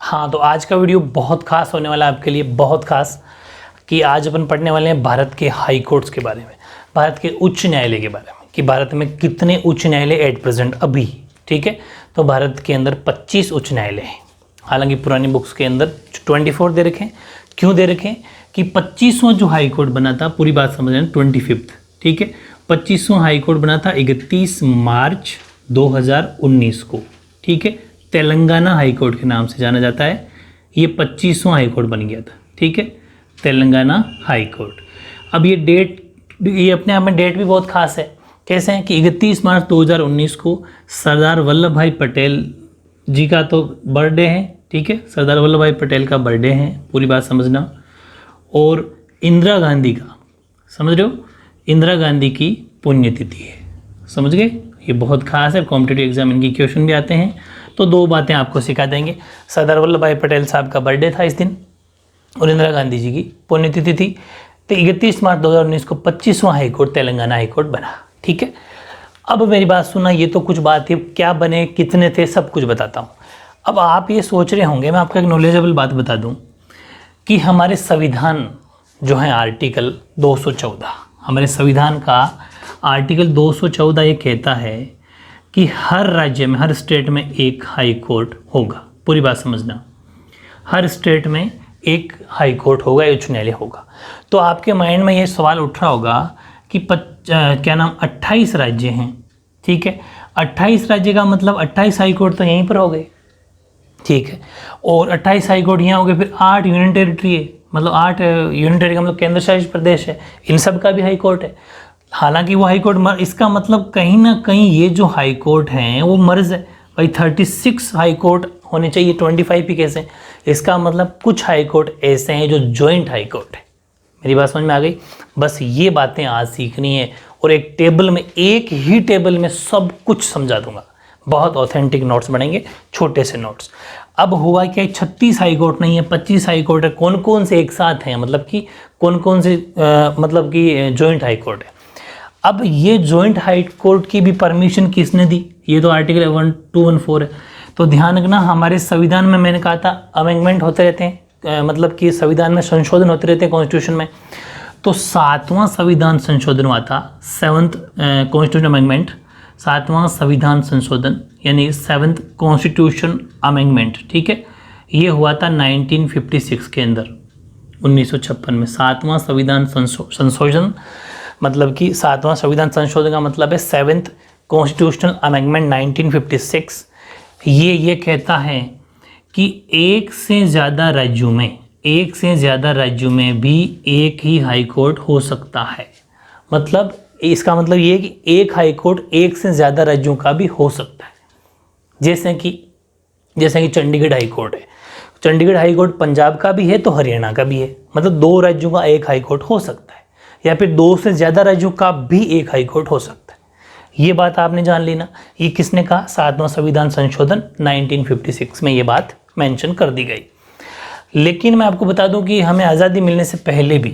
हाँ, तो आज का वीडियो बहुत खास होने वाला है आपके लिए, बहुत खास कि आज अपन पढ़ने वाले हैं भारत के हाई कोर्ट्स के बारे में, भारत के उच्च न्यायालय के बारे में कि भारत में कितने उच्च न्यायालय एट प्रेजेंट अभी। ठीक है, तो भारत के अंदर 25 उच्च न्यायालय हैं। हालांकि पुरानी बुक्स के अंदर 24 दे रखे हैं। क्यों दे रखे हैं कि 25वां जो हाई कोर्ट बना था, पूरी बात समझ लें, 25th, ठीक है, 25वां हाई कोर्ट बना था 31 मार्च 2019 को। ठीक है, तेलंगाना हाई कोर्ट के नाम से जाना जाता है। ये 25वां हाई कोर्ट बन गया था। ठीक है, तेलंगाना हाई कोर्ट। अब ये डेट, ये अपने आप में डेट भी बहुत खास है। कैसे हैं कि 31 मार्च 2019 को सरदार वल्लभ भाई पटेल जी का तो बर्थडे है। ठीक है, सरदार वल्लभ भाई पटेल का बर्थडे है, पूरी बात समझना। और इंदिरा गांधी का, समझ रहे हो, इंदिरा गांधी की पुण्यतिथि है। समझ गए, ये बहुत खास है, कॉम्पिटिटिव एग्जाम इनकी क्वेश्चन भी आते हैं। तो दो बातें आपको सिखा देंगे। सरदार वल्लभ भाई पटेल साहब का बर्थडे था इस दिन और इंदिरा गांधी जी की पुण्यतिथि थी। तो 31 मार्च 2019 को 25वां हाईकोर्ट तेलंगाना हाईकोर्ट बना। ठीक है, अब मेरी बात सुना, ये तो कुछ बात है, क्या बने, कितने थे, सब कुछ बताता हूँ। अब आप ये सोच रहे होंगे, मैं आपको एक नॉलेजेबल बात बता दूँ कि हमारे संविधान जो है आर्टिकल 214, हमारे संविधान का आर्टिकल 214 ये कहता है कि हर राज्य में, हर स्टेट में एक हाई कोर्ट होगा। पूरी बात समझना, हर स्टेट में एक हाई कोर्ट होगा, उच्च न्यायालय होगा। तो आपके माइंड में ये सवाल उठ रहा होगा कि 28 राज्य हैं। ठीक है, 28 राज्य का मतलब 28 हाई कोर्ट तो यहीं पर हो गए। ठीक है, और 28 हाई कोर्ट यहाँ हो गए। फिर 8 यूनियन टेरिटरी है, मतलब 8 यूनियन टेरिटरी का मतलब केंद्र शासित प्रदेश है, इन सब का भी हाई कोर्ट है। हालांकि वो हाई कोर्ट, इसका मतलब कहीं ना कहीं ये जो हाई कोर्ट हैं वो मर्ज है भाई। 36 हाई कोर्ट होने चाहिए, 25 ही कैसे। इसका मतलब कुछ हाई कोर्ट ऐसे हैं जो जॉइंट हाई कोर्ट है। मेरी बात समझ में आ गई। बस ये बातें आज सीखनी है और एक टेबल में, एक ही टेबल में सब कुछ समझा दूंगा। बहुत ऑथेंटिक नोट्स बनेंगे, छोटे से नोट्स। अब हुआ क्या, 36 हाई कोर्ट नहीं है, 25 हाई कोर्ट है। कौन कौन से एक साथ हैं, मतलब कि कौन कौन से मतलब कि जॉइंट हाई कोर्ट है। अब ये जॉइंट हाई कोर्ट की भी परमिशन किसने दी, ये तो आर्टिकल 1214 है। तो ध्यान रखना, हमारे संविधान में मैंने कहा था अमेंडमेंट होते रहते हैं, मतलब कि संविधान में संशोधन होते रहते हैं कॉन्स्टिट्यूशन में। तो 7वां संविधान संशोधन हुआ था, 7th कॉन्स्टिट्यूशन अमेंडमेंट, 7वां संविधान संशोधन यानी 7th कॉन्स्टिट्यूशन अमेंडमेंट। ठीक है, ये हुआ था 1956 के अंदर, 1956 में 7वां संविधान संशोधन, मतलब कि 7वां संविधान संशोधन का मतलब है 7th कॉन्स्टिट्यूशनल अमेंडमेंट 1956। ये कहता है कि एक से ज़्यादा राज्यों में भी एक ही हाई कोर्ट हो सकता है। मतलब इसका मतलब ये कि एक हाई कोर्ट एक से ज़्यादा राज्यों का भी हो सकता है। जैसे कि चंडीगढ़ हाई कोर्ट है, चंडीगढ़ हाई कोर्ट पंजाब का भी है तो हरियाणा का भी है, मतलब 2 राज्यों का एक हाई कोर्ट हो सकता है, या फिर 2 से ज़्यादा राज्यों का भी एक हाई कोर्ट हो सकता है। ये बात आपने जान लेना। ये किसने कहा, 7वां संविधान संशोधन 1956 में ये बात मेंशन कर दी गई। लेकिन मैं आपको बता दूं कि हमें आज़ादी मिलने से पहले भी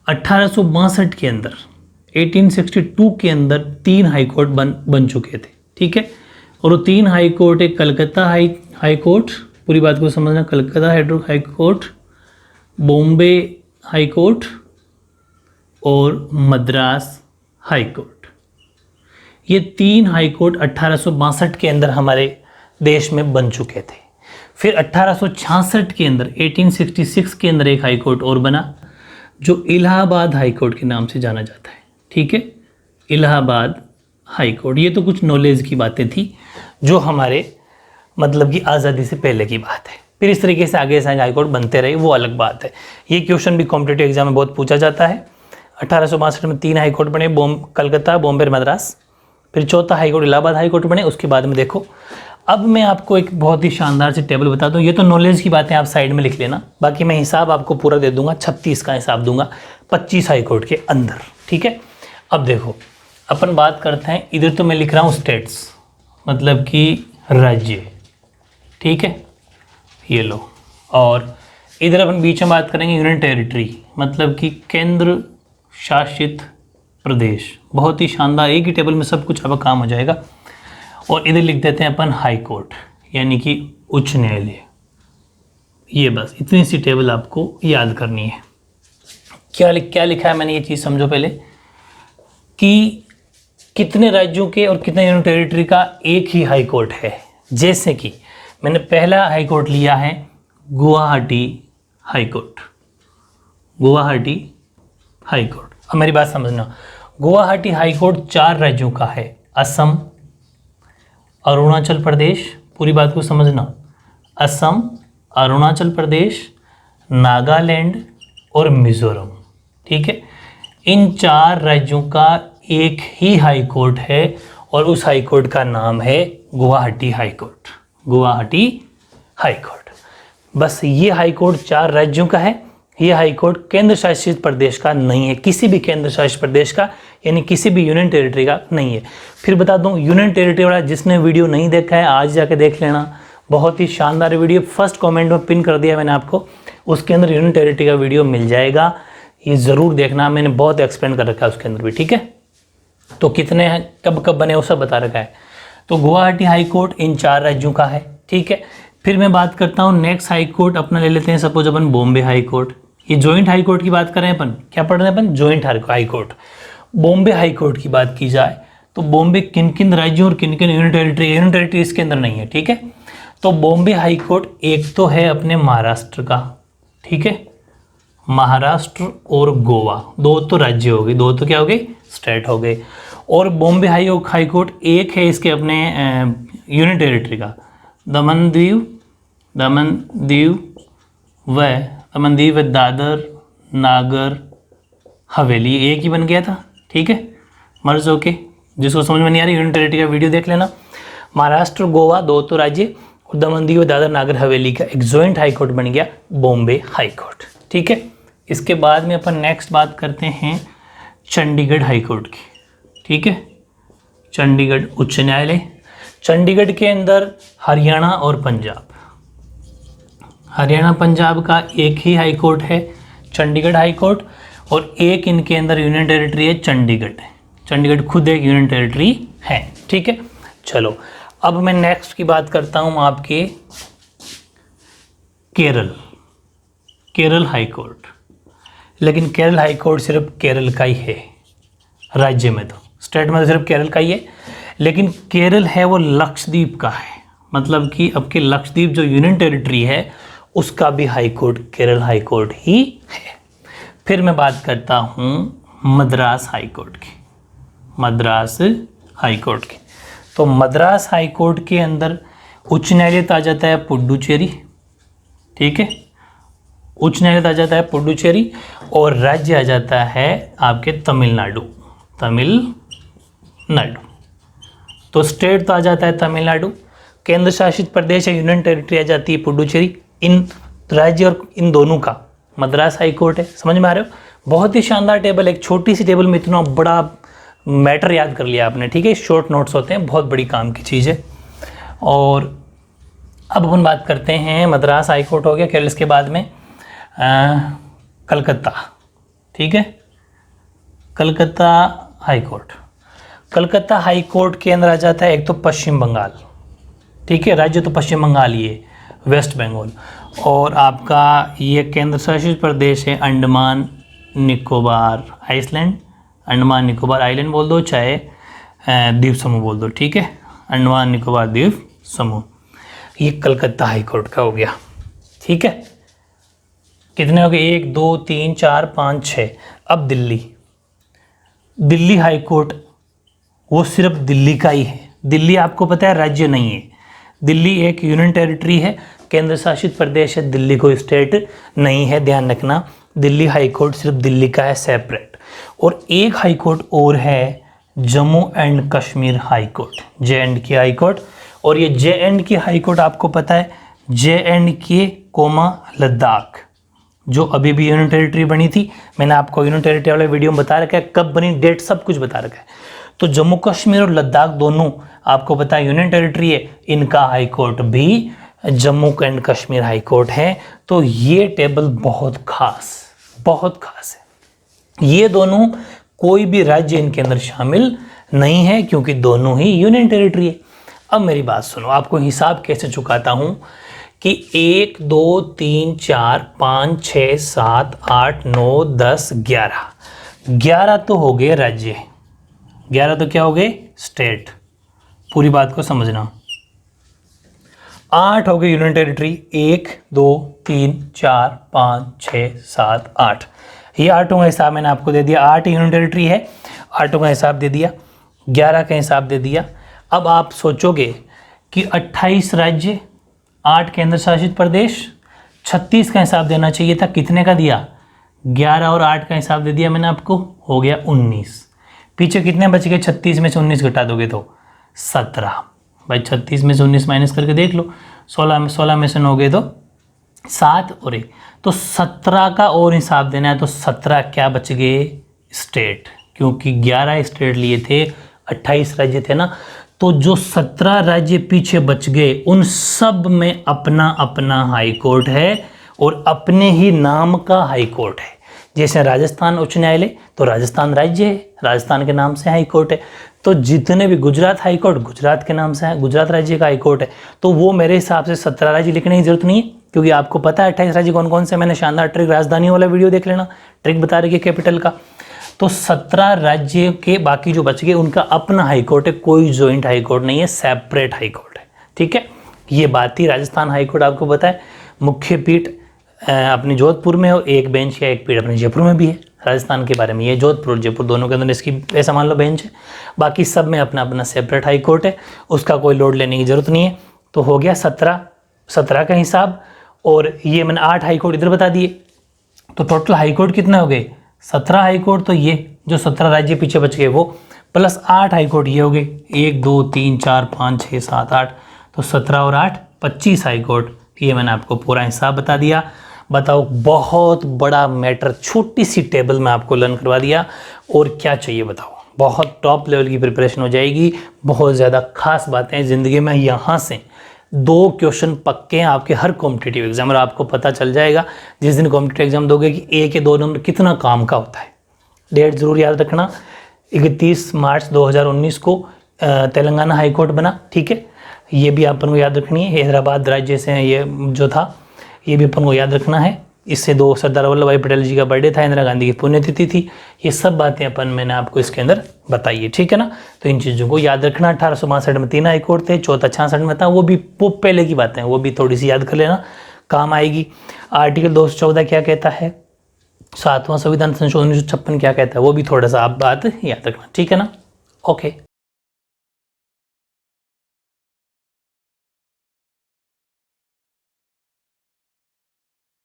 1862 के अंदर, 1862 के अंदर 3 हाई कोर्ट बन चुके थे। ठीक है, और वो 3 हाई कोर्ट, एक कलकत्ता हाई कोर्ट, पूरी बात को समझना, Calcutta high court, Bombay high court और मद्रास हाई कोर्ट। ये 3 हाई कोर्ट 1862 के अंदर हमारे देश में बन चुके थे। फिर 1866 के अंदर, 1866 के अंदर एक हाई कोर्ट और बना जो इलाहाबाद हाई कोर्ट के नाम से जाना जाता है। ठीक है, इलाहाबाद हाई कोर्ट। ये तो कुछ नॉलेज की बातें थी जो हमारे मतलब कि आज़ादी से पहले की बात है। फिर इस तरीके से आगे हाई कोर्ट बनते रहे, वो अलग बात है। ये क्वेश्चन भी कॉम्पिटिटिव एग्जाम में बहुत पूछा जाता है। 1862 में 3 हाई कोर्ट बने, कलकत्ता, बॉम्बे, मद्रास। फिर 4था high court Allahabad high court बने। उसके बाद में देखो, अब मैं आपको एक बहुत ही शानदार से टेबल बता दूं। ये तो नॉलेज की बातें आप साइड में लिख लेना, बाकी मैं हिसाब आपको पूरा दे दूंगा, 36 का हिसाब दूंगा 25 हाई कोर्ट के अंदर। ठीक है, अब देखो, अपन बात करते हैं, इधर तो मैं लिख रहा हूँ स्टेट्स, मतलब कि राज्य। ठीक है, ये लो, और इधर अपन बीच में बात करेंगे यूनियन टेरिटरी, मतलब कि केंद्र शासित प्रदेश। बहुत ही शानदार, एक ही टेबल में सब कुछ आपका काम हो जाएगा। और इधर लिख देते हैं अपन हाई कोर्ट, यानी कि उच्च न्यायालय। ये बस इतनी सी टेबल आपको याद करनी है। क्या लिखा है मैंने, ये चीज़ समझो पहले कि कितने राज्यों के और कितने यूनियन टेरिटरी का एक ही हाई कोर्ट है। जैसे कि मैंने पहला हाई कोर्ट लिया है Guwahati high court, Guwahati high court. अब मेरी बात समझना, गुवाहाटी हाई कोर्ट 4 राज्यों का है, असम, अरुणाचल प्रदेश, पूरी बात को समझना, असम, अरुणाचल प्रदेश, नागालैंड और मिजोरम। ठीक है, इन 4 राज्यों का एक ही हाई कोर्ट है और उस हाई कोर्ट का नाम है Guwahati high court, Guwahati high court. बस ये हाई कोर्ट 4 राज्यों का है। ये हाई कोर्ट केंद्र शासित प्रदेश का नहीं है, किसी भी केंद्र शासित प्रदेश का यानी किसी भी यूनियन टेरिटरी का नहीं है। फिर बता दूं, यूनियन टेरिटरी वाला जिसने वीडियो नहीं देखा है आज जाके देख लेना, बहुत ही शानदार वीडियो, फर्स्ट कमेंट में पिन कर दिया मैंने आपको, उसके अंदर यूनियन टेरिटरी का वीडियो मिल जाएगा, ये ज़रूर देखना, मैंने बहुत एक्सप्लेन कर रखा है उसके अंदर भी। ठीक है, तो कितने हैं, कब कब बने, वो सब बता रखा है। तो गुवाहाटी हाई कोर्ट इन 4 राज्यों का है। ठीक है, फिर मैं बात करता हूँ नेक्स्ट हाई कोर्ट अपना ले लेते हैं, सपोज अपन बॉम्बे हाई कोर्ट। ये जॉइंट हाई कोर्ट की बात करें अपन, क्या पढ़ रहे हैं अपन, joint high court. Bombay high court की बात की जाए तो बॉम्बे किन किन राज्यों और किन किन यूनियन टेरिटरी इसके अंदर नहीं है। ठीक है, तो बॉम्बे हाई कोर्ट एक तो है अपने महाराष्ट्र का, ठीक है, महाराष्ट्र और गोवा, 2 तो राज्य हो गए, 2 तो क्या हो गए, स्टेट हो गए। और बॉम्बे हाई कोर्ट एक है इसके अपने यूनियन टेरिटरी का, दमन दीव व दादर नागर हवेली, एक ही बन गया था। ठीक है, मर्ज होके, जिसको समझ में नहीं आ रही यूनियन टेरिटरी का वीडियो देख लेना। महाराष्ट्र गोवा 2 तो राज्य और दमन दीव दादर नागर हवेली का एक जॉइंट हाई कोर्ट बन गया बॉम्बे हाई कोर्ट। ठीक है, इसके बाद में अपन नेक्स्ट बात करते हैं चंडीगढ़ हाई कोर्ट की। ठीक है, चंडीगढ़ उच्च न्यायालय, चंडीगढ़ के अंदर हरियाणा और पंजाब, हरियाणा पंजाब का एक ही हाई कोर्ट है चंडीगढ़ हाई कोर्ट, और एक इनके अंदर यूनियन टेरिटरी है चंडीगढ़, चंडीगढ़ खुद एक यूनियन टेरिटरी है। ठीक है, चलो अब मैं नेक्स्ट की बात करता हूँ आपके केरल हाई कोर्ट। लेकिन केरल हाई कोर्ट सिर्फ केरल का ही है, राज्य में तो, स्टेट में तो सिर्फ केरल का ही है, लेकिन केरल है वो लक्षद्वीप का है, मतलब कि अब के लक्षद्वीप जो यूनियन टेरिटरी है उसका भी high court Kerala high court ही है। फिर मैं बात करता हूँ मद्रास हाई कोर्ट की, मद्रास हाई कोर्ट की। तो मद्रास हाई कोर्ट के अंदर उच्च न्यायालय तो आ जाता है पुडुचेरी, ठीक है, उच्च न्यायालय आ जाता है पुडुचेरी, और राज्य आ जाता है आपके तमिलनाडु, तो स्टेट तो आ जाता है तमिलनाडु, केंद्र शासित प्रदेश या यूनियन टेरिटरी आ जाती है पुडुचेरी। इन राज्य और इन दोनों का मद्रास हाई कोर्ट है। समझ में आ रहे हो, बहुत ही शानदार टेबल, एक छोटी सी टेबल में इतना बड़ा मैटर याद कर लिया आपने। ठीक है, शॉर्ट नोट्स होते हैं, बहुत बड़ी काम की चीज़ है। और अब अपन बात करते हैं, मद्रास हाई कोर्ट हो गया, केरल के बाद में कलकत्ता। ठीक है, Calcutta high court, Calcutta high court के अंदर आ जाता है एक तो पश्चिम बंगाल, ठीक है, राज्य तो पश्चिम बंगाल ही है, वेस्ट बंगाल, और आपका ये केंद्र शासित प्रदेश है अंडमान निकोबार आइसलैंड, अंडमान निकोबार आइलैंड बोल दो चाहे द्वीप समूह बोल दो। ठीक है, अंडमान निकोबार द्वीप समूह, ये कलकत्ता हाई कोर्ट का हो गया। ठीक है, कितने हो गए, 1 2 3 4 5 6। अब दिल्ली हाई कोर्ट, वो सिर्फ दिल्ली का ही है। दिल्ली आपको पता है राज्य नहीं है, दिल्ली एक यूनियन टेरिटरी है, केंद्र शासित प्रदेश है, दिल्ली कोई स्टेट नहीं है, ध्यान रखना। दिल्ली हाई कोर्ट सिर्फ दिल्ली का है सेपरेट। और एक हाई कोर्ट और है Jammu and Kashmir high court, JNK high court. और ये JNK हाई कोर्ट आपको पता है JNK, लद्दाख, जो अभी भी यूनियन टेरिटरी बनी थी, मैंने आपको यूनियन टेरिटरी वाले वीडियो में बता रखा है, कब बनी, डेट सब कुछ बता रखा है। तो जम्मू कश्मीर और लद्दाख दोनों आपको पता है यूनियन टेरिटरी है, इनका हाई कोर्ट भी Jammu and Kashmir high court है। तो ये टेबल बहुत खास है। ये दोनों कोई भी राज्य इनके अंदर शामिल नहीं है, क्योंकि दोनों ही यूनियन टेरिटरी है। अब मेरी बात सुनो, आपको हिसाब कैसे चुकाता हूँ कि 1 2 3 4 5 6 7 8 9 10 11 तो हो गए राज्य, 11 तो क्या हो गए स्टेट, पूरी बात को समझना। 8 हो गए यूनियन टेरिटरी, 1 2 3 4 5 6 7 8, ये 8 का हिसाब मैंने आपको दे दिया। 8 यूनियन टेरिटरी है, 8 का हिसाब दे दिया, 11 का हिसाब दे दिया। अब आप सोचोगे कि 28 राज्य, 8 केंद्र शासित प्रदेश, 36 का हिसाब देना चाहिए था, कितने का दिया 11 और 8 का हिसाब दे दिया मैंने आपको, हो गया 19। पीछे कितने बच गए, 36 में से 19 घटा दोगे तो 17। भाई 36 में से 19 माइनस करके देख लो, 16 में से 9 गए तो 7 और 1, तो 17 का और हिसाब देना है। तो 17 क्या बच गए स्टेट, क्योंकि 11 स्टेट लिए थे, 28 राज्य थे ना, तो जो 17 राज्य पीछे बच गए उन सब में अपना अपना हाई कोर्ट है और अपने ही नाम का हाई कोर्ट है। जैसे राजस्थान उच्च न्यायालय तो राजस्थान राज्य है, राजस्थान के नाम से हाई कोर्ट है। तो जितने भी गुजरात हाई कोर्ट गुजरात के नाम से है, गुजरात राज्य का हाई कोर्ट है। तो वो मेरे हिसाब से 17 राज्य लिखने की जरूरत नहीं है, क्योंकि आपको पता है 28 राज्य कौन कौन से। मैंने शानदार ट्रिक राजधानी वाला वीडियो देख लेना, ट्रिक बता रही है कैपिटल का। तो 17 राज्य के बाकी जो बच गए उनका अपना हाई कोर्ट है, कोई जॉइंट हाई कोर्ट नहीं है, सेपरेट हाई कोर्ट है। ठीक है, ये बात थी। राजस्थान हाई कोर्ट आपको पता है मुख्य पीठ अपने जोधपुर में हो, एक बेंच या एक पीठ अपने जयपुर में भी है। राजस्थान के बारे में ये जोधपुर और जयपुर दोनों के अंदर इसकी ऐसा मान लो बेंच है, बाकी सब में अपना अपना सेपरेट हाई कोर्ट है, उसका कोई लोड लेने की जरूरत नहीं है। तो हो गया 17 का हिसाब, और ये मैंने 8 हाई कोर्ट इधर बता दिए। तो टोटल हाई कोर्ट कितने हो गए 17 हाई कोर्ट। तो ये जो 17 राज्य पीछे बच गए वो प्लस 8 हाई कोर्ट ये हो गए, 1 2 3 4 5 6 7 8, तो 17 और 8 25 हाई कोर्ट। ये मैंने आपको पूरा हिसाब बता दिया। बताओ, बहुत बड़ा मैटर छोटी सी टेबल में आपको लर्न करवा दिया, और क्या चाहिए बताओ। बहुत टॉप लेवल की प्रिपरेशन हो जाएगी, बहुत ज़्यादा खास बातें ज़िंदगी में। यहाँ से 2 क्वेश्चन पक्के हैं आपके हर कॉम्पिटिटिव एग्जाम, और आपको पता चल जाएगा जिस दिन कॉम्पिटिटिव एग्जाम दोगे कि 1 के 2 नंबर कितना काम का होता है। डेट ज़रूर याद रखना, 31 मार्च 2019 को तेलंगाना हाई कोर्ट बना। ठीक है, ये भी अपन को याद रखनी है। हैदराबाद राज्य से ये जो था ये भी अपन को याद रखना है। इससे 2 सरदार वल्लभ भाई पटेल जी का बर्थडे था, इंदिरा गांधी की पुण्यतिथि थी। ये सब बातें अपन मैंने आपको इसके अंदर बताई है। ठीक है ना, तो इन चीज़ों को याद रखना। 1862 में 3 हाई कोर्ट थे, चौथा 66 में था, वो भी पहले की बातें हैं, वो भी थोड़ी सी याद कर लेना, काम आएगी। आर्टिकल 214 क्या कहता है, 7वां संविधान संशोधन 1956 क्या कहता है, वो भी थोड़ा सा आप बात याद रखना। ठीक है ना, ओके।